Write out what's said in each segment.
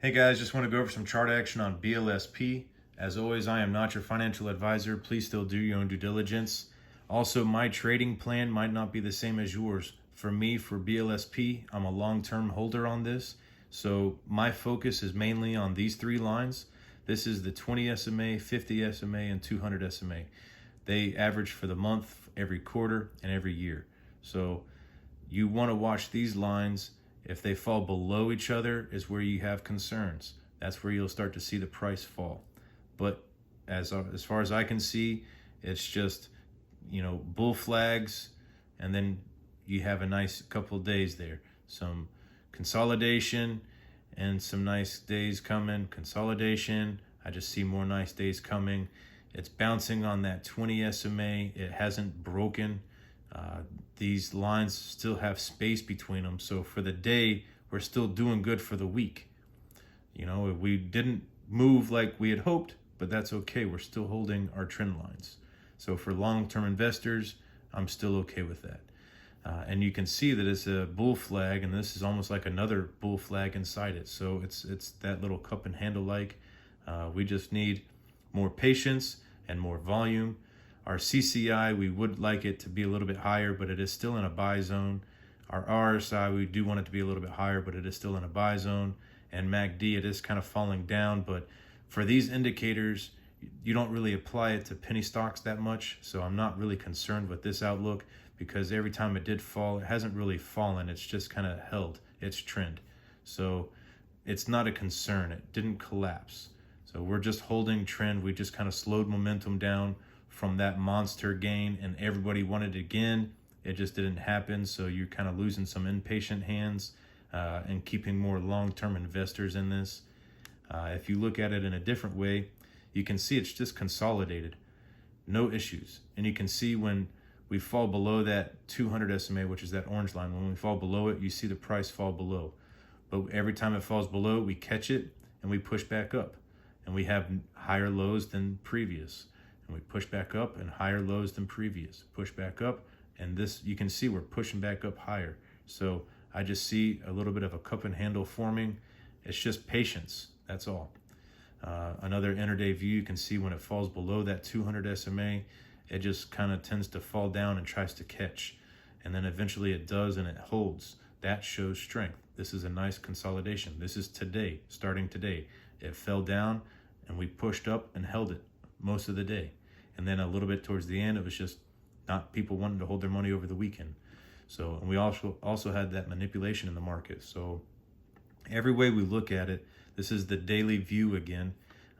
Hey guys, just want to go over some chart action on BLSP. As always, I am not your financial advisor. Please still do your own due diligence. Also, my trading plan might not be the same as yours. For me, for BLSP, I'm a long-term holder on this. So my focus is mainly on these three lines. This is the 20 SMA, 50 SMA, and 200 SMA. They average for the month, every quarter, and every year. So you want to watch these lines. If they fall below each other is where you have concerns. That's where you'll start to see the price fall. But as far as I can see, it's just, bull flags, and then you have a nice couple of days there. Some consolidation and some nice days coming. Consolidation, I just see more nice days coming. It's bouncing on that 20 SMA. It hasn't broken. These lines still have space between them. So for the day, we're still doing good for the week. We didn't move like we had hoped, but that's okay. We're still holding our trend lines. So for long-term investors, I'm still okay with that. And you can see that it's a bull flag, and this is almost like another bull flag inside it. So it's that little cup and handle like. We just need more patience and more volume. Our CCI, we would like it to be a little bit higher, but it is still in a buy zone. Our RSI, we do want it to be a little bit higher, but it is still in a buy zone. And MACD, it is kind of falling down. But for these indicators, you don't really apply it to penny stocks that much. So I'm not really concerned with this outlook, because every time it did fall, it hasn't really fallen. It's just kind of held its trend. So it's not a concern. It didn't collapse. So we're just holding trend. We just kind of slowed momentum down from that monster gain, and everybody wanted it again. It just didn't happen. So you're kind of losing some impatient hands and keeping more long-term investors in this. If you look at it in a different way, you can see it's just consolidated, no issues. And you can see when we fall below that 200 SMA, which is that orange line, when we fall below it, you see the price fall below. But every time it falls below, we catch it and we push back up, and we have higher lows than previous. And we push back up, and higher lows than previous. Push back up, and this, you can see we're pushing back up higher. So I just see a little bit of a cup and handle forming. It's just patience, that's all. Another intraday view, you can see when it falls below that 200 SMA, it just kind of tends to fall down and tries to catch. And then eventually it does, and it holds. That shows strength. This is a nice consolidation. This is today, starting today. It fell down, and we pushed up and held it most of the day. And then a little bit towards the end, it was just not people wanting to hold their money over the weekend. So, and we also had that manipulation in the market. So every way we look at it, this is the daily view again.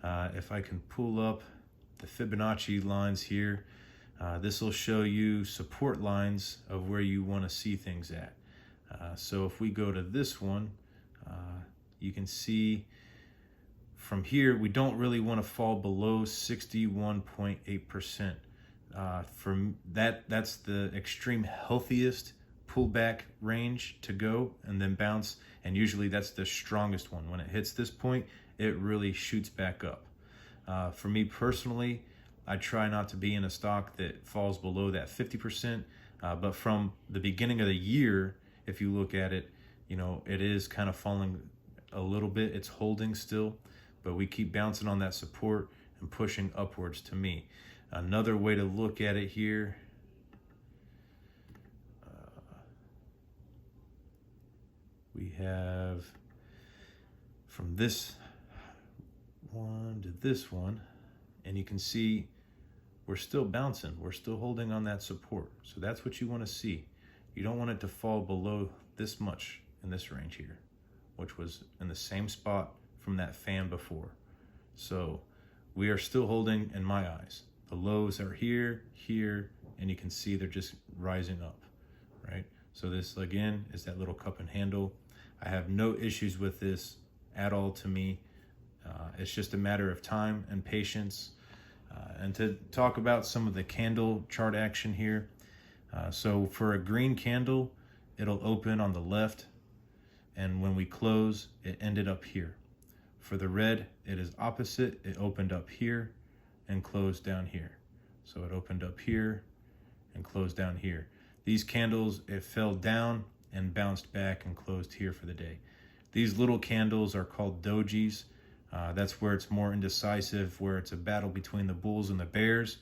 If I can pull up the Fibonacci lines here, this will show you support lines of where you want to see things at. So if we go to this one, you can see from here, we don't really want to fall below 61.8%. From that's the extreme healthiest pullback range to go, and then bounce. And usually that's the strongest one. When it hits this point, it really shoots back up. For me personally, I try not to be in a stock that falls below that 50%. But from the beginning of the year, if you look at it, it is kind of falling a little bit. It's holding still, but we keep bouncing on that support and pushing upwards to me. Another way to look at it here, we have from this one to this one, and you can see we're still bouncing. We're still holding on that support. So that's what you want to see. You don't want it to fall below this much in this range here, which was in the same spot from that fan before. So we are still holding, in my eyes. The lows are here, here, and you can see they're just rising up, right? So this, again, is that little cup and handle. I have no issues with this at all to me. It's just a matter of time and patience. And to talk about some of the candle chart action here. So for a green candle, it'll open on the left, and when we close, it ended up here. For the red, it is opposite. It opened up here and closed down here. So it opened up here and closed down here. These candles, it fell down and bounced back and closed here for the day. These little candles are called dojis. That's where it's more indecisive, where it's a battle between the bulls and the bears,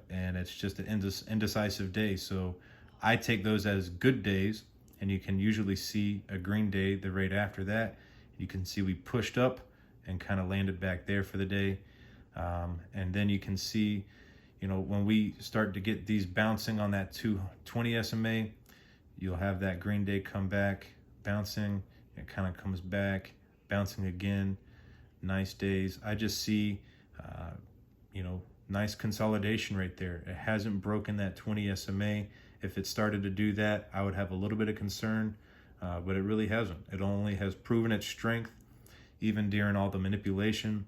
and it's just an indecisive day. So I take those as good days, and you can usually see a green day the right after that. You can see we pushed up and kind of landed back there for the day. And then you can see, when we start to get these bouncing on that 220 SMA, you'll have that green day come back, bouncing, it kind of comes back, bouncing again. Nice days. I just see, nice consolidation right there. It hasn't broken that 20 SMA. If it started to do that, I would have a little bit of concern, but it really hasn't. It only has proven its strength, even during all the manipulation.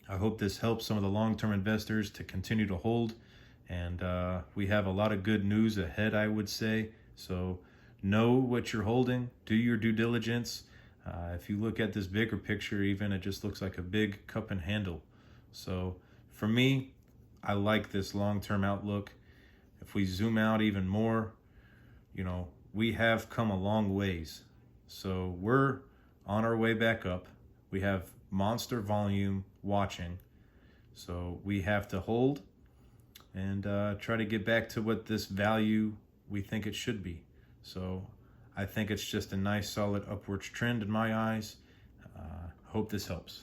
I hope this helps some of the long-term investors to continue to hold, and we have a lot of good news ahead, I would say. So know what you're holding, do your due diligence. If you look at this bigger picture, even, it just looks like a big cup and handle. So for me, I like this long-term outlook. If we zoom out even more, we have come a long ways. So we're on our way back up. We have monster volume watching. So we have to hold and try to get back to what this value we think it should be. So I think it's just a nice solid upwards trend in my eyes. Hope this helps.